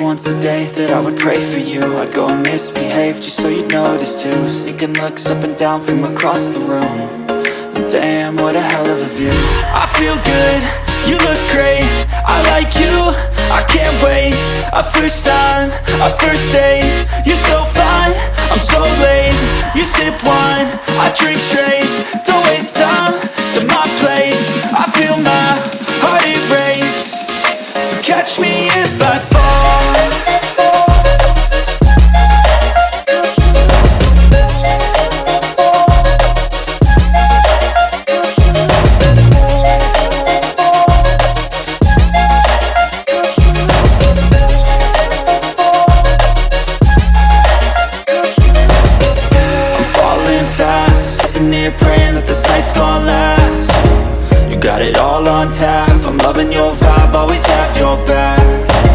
least once a day that I would pray for you. I'd go and misbehave just so you'd notice too. Sneaking looks up and down from across the room. And damn, what a hell of a view. I feel good, you look great, I like you, I can't wait. A first time, a first date, you're so fine, I'm so late. You sip wine, I drink straight, don't waste time to my place. I feel my heart erase, so catch me if I fall. Praying that this night's gonna last. You got it all on tap, I'm loving your vibe, always have your back.